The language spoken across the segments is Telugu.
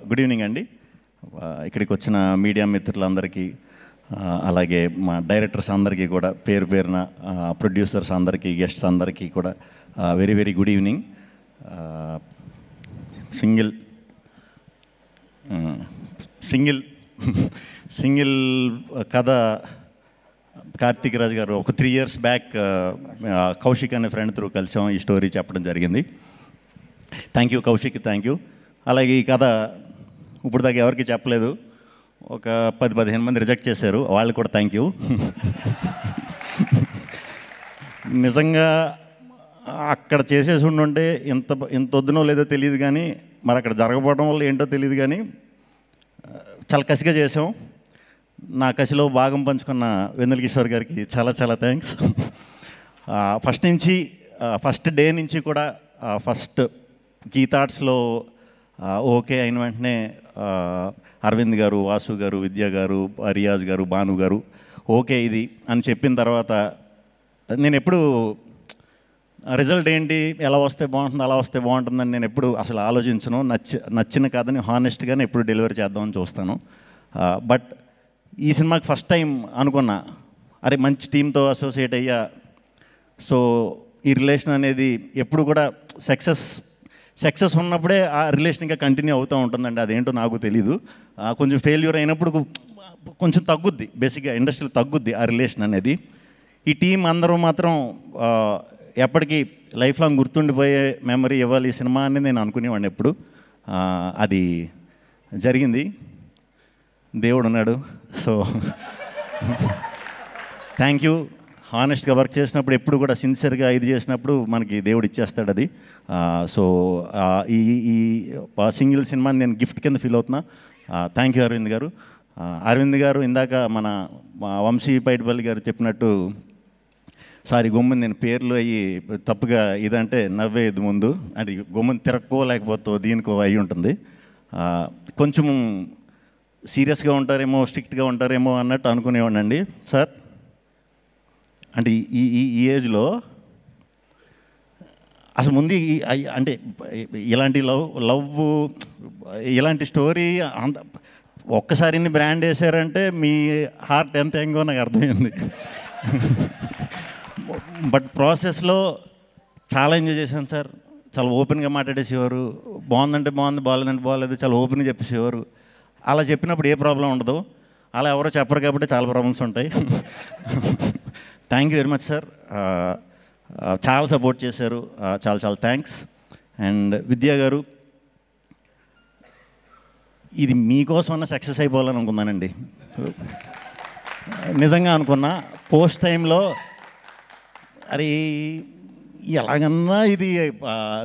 గుడ్ ఈవినింగ్ అండి. ఇక్కడికి వచ్చిన మీడియా మిత్రులందరికీ, అలాగే మా డైరెక్టర్స్ అందరికీ కూడా పేరు పేరున, ప్రొడ్యూసర్స్ అందరికీ, గెస్ట్స్ అందరికీ కూడా very very good evening. Single కథ కార్తీక్ రాజ్ గారు ఒక 3 years బ్యాక్ కౌశిక్ అనే ఫ్రెండ్ త్రూ కలిసాం, ఈ స్టోరీ చెప్పడం జరిగింది. Thank you Kaushik, thank you. అలాగే ఈ కథ ఇప్పుడు దాకా ఎవరికి చెప్పలేదు, ఒక 10-15 మంది రిజెక్ట్ చేశారు, వాళ్ళు కూడా థ్యాంక్ యూ. నిజంగా అక్కడ చేసేసి ఉండుంటే ఇంత వద్దునో లేదో తెలియదు, కానీ మరి అక్కడ జరగకపోవడం వల్ల ఏంటో తెలియదు, కానీ చాలా కసిగా చేసాం. నా కసిలో భాగం పంచుకున్న వెన్నెల కిషోర్ గారికి చాలా చాలా థ్యాంక్స్. ఫస్ట్ డే నుంచి కూడా ఫస్ట్ కీ థాట్స్లో ఓకే అయిన వెంటనే అరవింద్ గారు, వాసు గారు, విద్య గారు, రియాజ్ గారు, భాను గారు ఓకే ఇది అని చెప్పిన తర్వాత నేను ఎప్పుడు రిజల్ట్ ఏంటి, ఎలా వస్తే బాగుంటుంది, అలా వస్తే బాగుంటుందని నేను ఎప్పుడు అసలు ఆలోచించను. నచ్చిన కథని హానెస్ట్గానే ఎప్పుడు డెలివరీ చేద్దామని చూస్తాను. బట్ ఈ సినిమాకి ఫస్ట్ టైం అనుకున్నా, అరే మంచి టీంతో అసోసియేట్ అయ్యా, సో ఈ రిలేషన్ అనేది ఎప్పుడు కూడా సక్సెస్ ఉన్నప్పుడే ఆ రిలేషన్ ఇంకా కంటిన్యూ అవుతూ ఉంటుందండి. అదేంటో నాకు తెలీదు. కొంచెం ఫెయిల్యూర్ అయినప్పుడు కొంచెం తగ్గుద్ది, బేసిక్గా ఇండస్ట్రీలో తగ్గుద్ది ఆ రిలేషన్ అనేది. ఈ టీం అందరూ మాత్రం ఎప్పటికీ లైఫ్ లాంగ్ గుర్తుండిపోయే మెమరీ ఇవ్వాలి ఈ సినిమా అని నేను అనుకునేవాడిని ఎప్పుడు. అది జరిగింది, దేవుడు ఉన్నాడు. So thank you. హానెస్ట్గా వర్క్ చేసినప్పుడు ఎప్పుడు కూడా సిన్సియర్గా ఇది చేసినప్పుడు మనకి దేవుడు ఇచ్చేస్తాడు అది. సో ఈ సింగిల్ సినిమాని నేను గిఫ్ట్ కింద ఫీల్ అవుతున్నా. థ్యాంక్ యూ అరవింద్ గారు. అరవింద్ గారు ఇందాక మన వంశీ పైడిపల్లి గారు చెప్పినట్టు, సారీ గొమ్మని నేను పేర్లు అయ్యి తప్పుగా ఇదంటే నవ్వేది ముందు, అంటే గొమ్మని తిరక్కోలేకపోతే దీనికో అయి ఉంటుంది. కొంచెం సీరియస్గా ఉంటారేమో, స్ట్రిక్ట్గా ఉంటారేమో అన్నట్టు అనుకునేవాడిని అండి సార్. అంటే ఈ ఏజ్లో అసలు ముందు అంటే ఇలాంటి లవ్ ఇలాంటి స్టోరీ అంత ఒక్కసారి బ్రాండ్ వేసారంటే మీ హార్ట్ ఎంత ఎంగో నాకు అర్థమైంది. బట్ ప్రాసెస్లో చాలా ఎంజాయ్ చేశాను సార్. చాలా ఓపెన్గా మాట్లాడేసేవారు, బాగుందంటే బాగుంది, బాగాలేదంటే బాగాలేదు, చాలా ఓపెన్గా చెప్పేసేవారు. అలా చెప్పినప్పుడు ఏ ప్రాబ్లం ఉండదు. అలా ఎవరో చెప్పరు కాబట్టి చాలా ప్రాబ్లమ్స్ ఉంటాయి. Thank you very much sir. చాలా సపోర్ట్ చేశారు, చాలా చాలా థ్యాంక్స్. అండ్ విద్యా గారు, ఇది మీకోసమన్నా సక్సెస్ అయిపోవాలని అనుకున్నానండి. నిజంగా అనుకున్నా. పోస్ట్ టైంలో అరే ఎలాగన్నా ఇది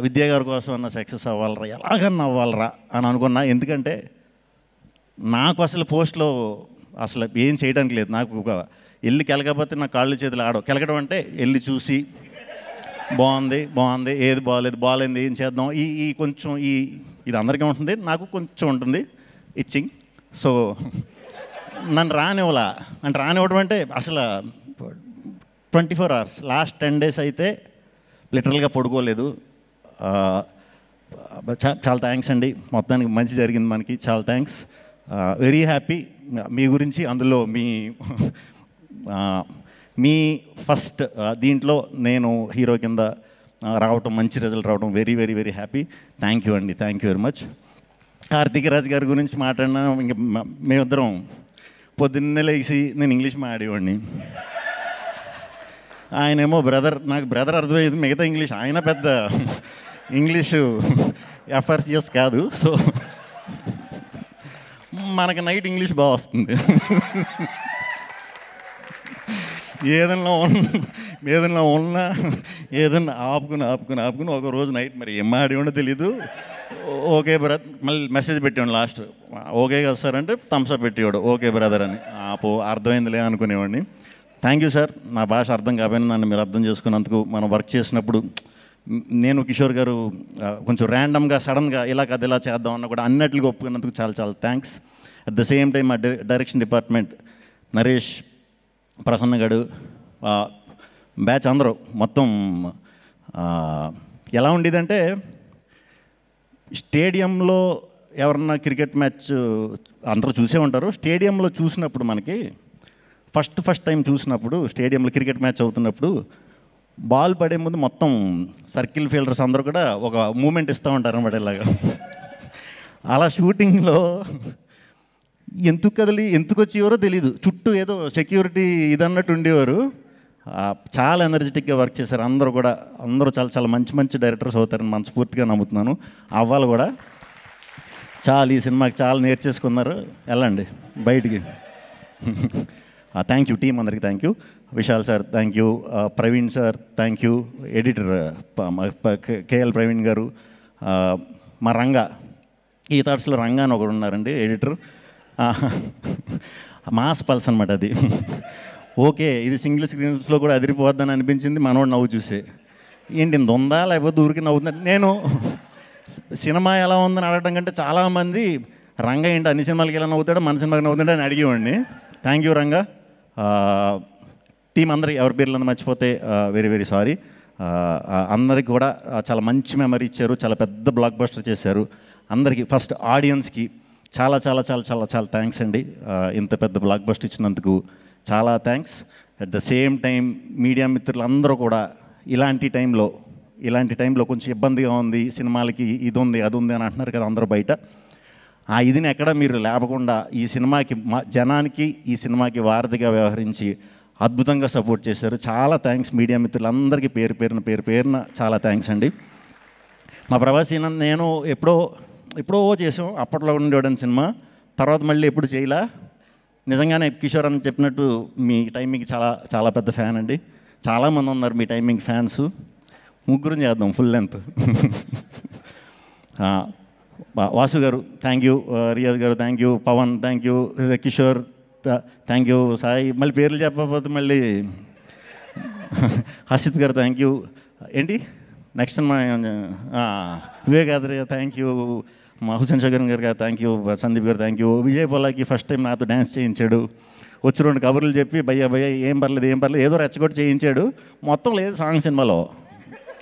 విద్యా గారి కోసం అన్న సక్సెస్ అవ్వాలరా, ఎలాగన్నా అవ్వాలరా అని అనుకున్నా. ఎందుకంటే నాకు అసలు పోస్ట్లో అసలు ఏం చేయడానికి లేదు. నాకు ఒక వెళ్ళి కెలకపోతే నా కాళ్ళు చేతులు ఆడవు. కెలకడం అంటే వెళ్ళి చూసి బాగుంది, ఏది బాగాలేదు, ఏం చేద్దాం, ఈ కొంచెం ఇది అందరికీ ఉంటుంది, నాకు కొంచెం ఉంటుంది ఇచ్చింగ్. సో నన్ను రానివ్వడం అంటే అసలు 24 hours లాస్ట్ 10 days అయితే లిటరల్గా పడుకోలేదు. చాలా థ్యాంక్స్ అండి. మొత్తానికి మంచి జరిగింది మనకి, చాలా థ్యాంక్స్. Very happy. మీ గురించి అందులో మీ ఫస్ట్ దీంట్లో నేను హీరో కింద రావటం, మంచి రిజల్ట్ రావడం very very very happy. Thank you అండి, thank you very much. Karthik Raj గారి గురించి మాట్లాడినా ఇంక మేమిద్దరం పొద్దున్నే లేచి నేను ఇంగ్లీష్ మాట్లాడేవాడిని, ఆయనేమో నాకు బ్రదర్ అర్థమయ్యేది, మిగతా ఇంగ్లీష్ ఆయన పెద్ద ఇంగ్లీషు ఎఫ్ఆర్సిఎస్ కాదు. సో మనకి నైట్ ఇంగ్లీష్ బాగా వస్తుంది. ఏదన్నా ఆపుకుని ఒక రోజు నైట్ మరి ఏం ఆడేవాడో తెలీదు. ఓకే బ్రదర్, మళ్ళీ మెసేజ్ పెట్టేవాడు లాస్ట్, ఓకే కదా సార్ అంటే థమ్స్అప్ పెట్టేవాడు, ఓకే బ్రదర్ అని. అర్థమైందిలే అనుకునేవాడిని. Thank you sir. నా భాష అర్థం కాకపోయినా నన్ను మీరు అర్థం చేసుకున్నందుకు. మనం వర్క్ చేసినప్పుడు నేను కిషోర్ గారు కొంచెం ర్యాండమ్గా సడన్గా ఇలా కథ ఇలా చేద్దాం అన్న కూడా అన్నట్లుగా ఒప్పుకున్నందుకు చాలా చాలా thanks. At the same time మా డైరెక్షన్ డిపార్ట్మెంట్ నరేష్, ప్రసన్న గడు, బ్యాచ్ అందరూ మొత్తం ఎలా ఉండేదంటే స్టేడియంలో ఎవరన్నా క్రికెట్ మ్యాచ్ అందరూ చూసే ఉంటారు. స్టేడియంలో చూసినప్పుడు మనకి ఫస్ట్ టైం చూసినప్పుడు స్టేడియంలో క్రికెట్ మ్యాచ్ అవుతున్నప్పుడు బాల్ పడే ముందు మొత్తం సర్కిల్ ఫీల్డర్స్ అందరూ కూడా ఒక మూమెంట్ ఇస్తూ ఉంటారు అన్నమాట ఇలాగా. అలా షూటింగ్లో ఎందుకు వచ్చేవారో తెలియదు, చుట్టూ ఏదో సెక్యూరిటీ ఇదన్నట్టు ఉండేవారు. చాలా ఎనర్జెటిక్గా వర్క్ చేశారు అందరూ చాలా చాలా మంచి డైరెక్టర్స్ అవుతారని మనస్ఫూర్తిగా నమ్ముతున్నాను. అవ్వాలి కూడా. ఈ సినిమాకి చాలా నేర్చేసుకున్నారు. వెళ్ళండి బయటికి. థ్యాంక్ యూ టీం అందరికీ, thank you. Vishal sir thank you, Praveen sir thank you, editor KL Praveen గారు, మా రంగా ఈ థాట్స్లో రంగా అని ఒకడు ఉన్నారండి ఎడిటర్. మాస్ పల్స్ అనమాట అది. ఓకే, ఇది సింగిల్ స్క్రీన్స్లో కూడా అదిరిపోద్దని అనిపించింది మనోడు నవ్వు చూసే. ఏంటి ఇంత ఉందా లేకపోతే ఊరికి నవ్వుతుందా. నేను సినిమా ఎలా ఉందని అడగడం కంటే చాలామంది రంగా ఏంటి అన్ని సినిమాలకి ఎలా నవ్వుతాడో మన సినిమాకి నవ్వుతుంటే అని అడిగేవాడిని. Thank you Ranga. టీం అందరికి ఎవరి పేర్లను మర్చిపోతే వెరీ సారీ. అందరికి కూడా చాలా మంచి మెమరీ ఇచ్చారు, చాలా పెద్ద బ్లాక్ బస్టర్ చేశారు. అందరికీ ఫస్ట్ ఆడియన్స్కి చాలా చాలా చాలా చాలా చాలా థ్యాంక్స్ అండి. ఇంత పెద్ద బ్లాక్ బస్టర్ ఇచ్చినందుకు చాలా thanks. At the same time media మిత్రులు అందరూ కూడా ఇలాంటి టైంలో కొంచెం ఇబ్బందిగా ఉంది, సినిమాలకి ఇది ఉంది అది ఉంది అని అంటున్నారు కదా అందరూ బయట. ఆ ఇదిని ఎక్కడ మీరు లేపకుండా ఈ సినిమాకి జనానికి ఈ సినిమాకి వారధిగా వ్యవహరించి అద్భుతంగా సపోర్ట్ చేశారు. చాలా థ్యాంక్స్ మీడియా మిత్రులందరికీ పేరు పేరున చాలా థ్యాంక్స్ అండి. మా ప్రభాస్ నేను ఎప్పుడో చేసాం, అప్పట్లో ఉండేవాడని సినిమా. తర్వాత మళ్ళీ ఎప్పుడు చేయలా. నిజంగానే కిషోర్ అని చెప్పినట్టు మీ టైమింగ్ చాలా చాలా పెద్ద ఫ్యాన్ అండి. చాలామంది ఉన్నారు మీ టైమింగ్ ఫ్యాన్స్. ముగ్గురు చేద్దాం ఫుల్ లెంత్. వాసు గారు thank you, Riyaz garu thank you, Pawan thank you, Kishore thank you, Sai మళ్ళీ పేర్లు చెప్పకపోతే మళ్ళీ హసిత్ గారు థ్యాంక్ యూ. ఏంటి next cinema Vivekadri thank you, మా Hussain Shagan garu thank you, Sandeep garu thank you. Vijay Polaki first time నాతో డ్యాన్స్ చేయించాడు. వచ్చి 2 కబుర్లు చెప్పి భయ్యా ఏం పర్లేదు ఏదో రెచ్చగొట్టి చేయించాడు. మొత్తం లేదు సాంగ్ సినిమాలో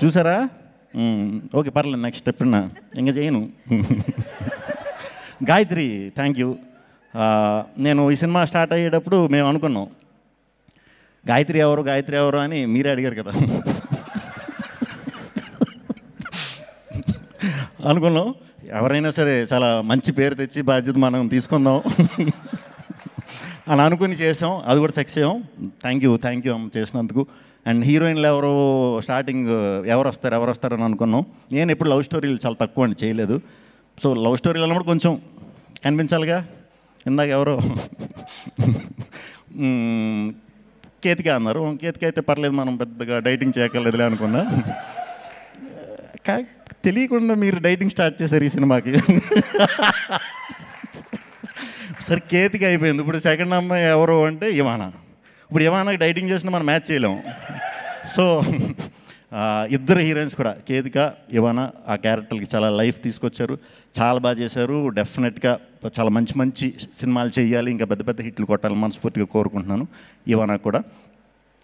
చూసారా. ఓకే పర్లేదు నెక్స్ట్ ఎప్పుడన్నా ఇంకా చేయను. Gayatri thank you. నేను ఈ సినిమా స్టార్ట్ అయ్యేటప్పుడు మేము అనుకున్నాం గాయత్రి ఎవరు అని మీరే అడిగారు కదా. అనుకున్నాం ఎవరైనా సరే చాలా మంచి పేరు తెచ్చి బాధ్యత మనం తీసుకుందాం అని అనుకుని చేసాం. అది కూడా సక్సెస్ అయ్యాం. థ్యాంక్ యూ అమ్మ చేసినందుకు. అండ్ హీరోయిన్లు స్టార్టింగ్ ఎవరు వస్తారని అనుకున్నాం. నేను ఎప్పుడు లవ్ స్టోరీలు చాలా తక్కువ అండి చేయలేదు. సో లవ్ స్టోరీలు అన్నప్పుడు కొంచెం కనిపించాలిగా. ఇందాక ఎవరో కేతిక అన్నారు. కేతిక అయితే పర్లేదు మనం పెద్దగా డైటింగ్ చేయక్కర్లేదులే అనుకున్నా. తెలియకుండా మీరు డైటింగ్ స్టార్ట్ చేశారు ఈ సినిమాకి. సరే కేతిక అయిపోయింది. ఇప్పుడు సెకండ్ అమ్మాయి ఎవరు అంటే ఇవానా. ఇప్పుడు ఇవానాకి డైటింగ్ చేసినా మనం మ్యాచ్ చేయలేం. సో ఇద్దరు హీరోయిన్స్ కూడా కేతిక ఇవానా ఆ క్యారెక్టర్కి చాలా లైఫ్ తీసుకొచ్చారు, చాలా బాగా చేశారు. డెఫినెట్గా చాలా మంచి సినిమాలు చేయాలి, ఇంకా పెద్ద హిట్లు కొట్టాలని మనస్ఫూర్తిగా కోరుకుంటున్నాను. ఇవానా కూడా.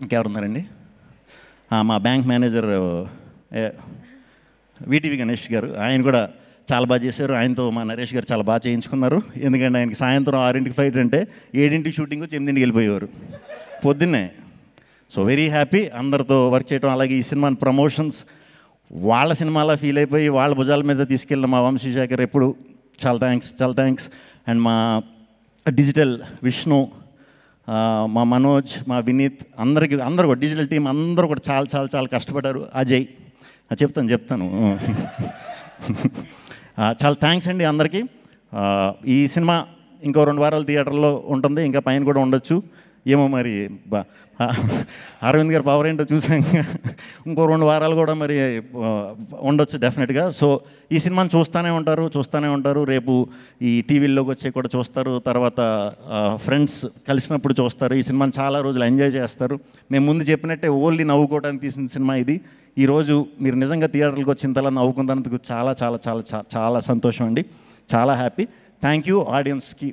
ఇంకెవరున్నారండి? మా బ్యాంక్ మేనేజర్ వీటీవీ గణేష్ గారు, ఆయన కూడా చాలా బాగా చేశారు. ఆయనతో మా నరేష్ గారు చాలా బాగా చేయించుకున్నారు. ఎందుకంటే ఆయనకి సాయంత్రం 6ంటికి ఫ్లైట్ అంటే 7ంటికి షూటింగ్ వచ్చి 8ంటికి వెళ్ళిపోయేవారు పొద్దున్నే. సో వెరీ హ్యాపీ అందరితో వర్క్ చేయడం. అలాగే ఈ సినిమాని ప్రమోషన్స్ వాళ్ళ సినిమాలా ఫీల్ అయిపోయి వాళ్ళ భుజాల మీద తీసుకెళ్ళిన మా వంశీశేఖర్ ఎప్పుడు చాలా థ్యాంక్స్. అండ్ మా డిజిటల్ విష్ణు, మా మనోజ్, మా వినీత్ అందరూ కూడా డిజిటల్ టీం అందరూ కూడా చాలా కష్టపడ్డారు. అజయ్ చెప్తాను చాలా థ్యాంక్స్ అండి అందరికీ. ఈ సినిమా ఇంకో 2 వారాలు థియేటర్లో ఉంటుంది, ఇంకా పైన కూడా ఉండొచ్చు ఏమో మరి. అరవింద్ గారు పవర్ ఏంటో చూసాక ఇంకో 2 వారాలు కూడా మరి ఉండొచ్చు డెఫినెట్గా. సో ఈ సినిమాని చూస్తూనే ఉంటారు. రేపు ఈ టీవీల్లోకి వచ్చే కూడా చూస్తారు, తర్వాత ఫ్రెండ్స్ కలిసినప్పుడు చూస్తారు. ఈ సినిమాని చాలా రోజులు ఎంజాయ్ చేస్తారు. మేము ముందు చెప్పినట్టే ఓన్లీ నవ్వుకోవడానికి తీసిన సినిమా ఇది. ఈరోజు మీరు నిజంగా థియేటర్కి వచ్చి ఇంతలా నవ్వుకున్నందుకు చాలా సంతోషం అండి, చాలా హ్యాపీ. థ్యాంక్ యూ ఆడియన్స్కి.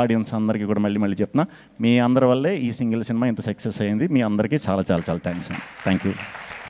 ఆడియన్స్ అందరికీ కూడా మళ్ళీ చెప్తున్నా, మీ అందరి వల్లే ఈ సింగిల్ సినిమా ఇంత సక్సెస్ అయింది. మీ అందరికీ చాలా థ్యాంక్స్ అండి. Thank you.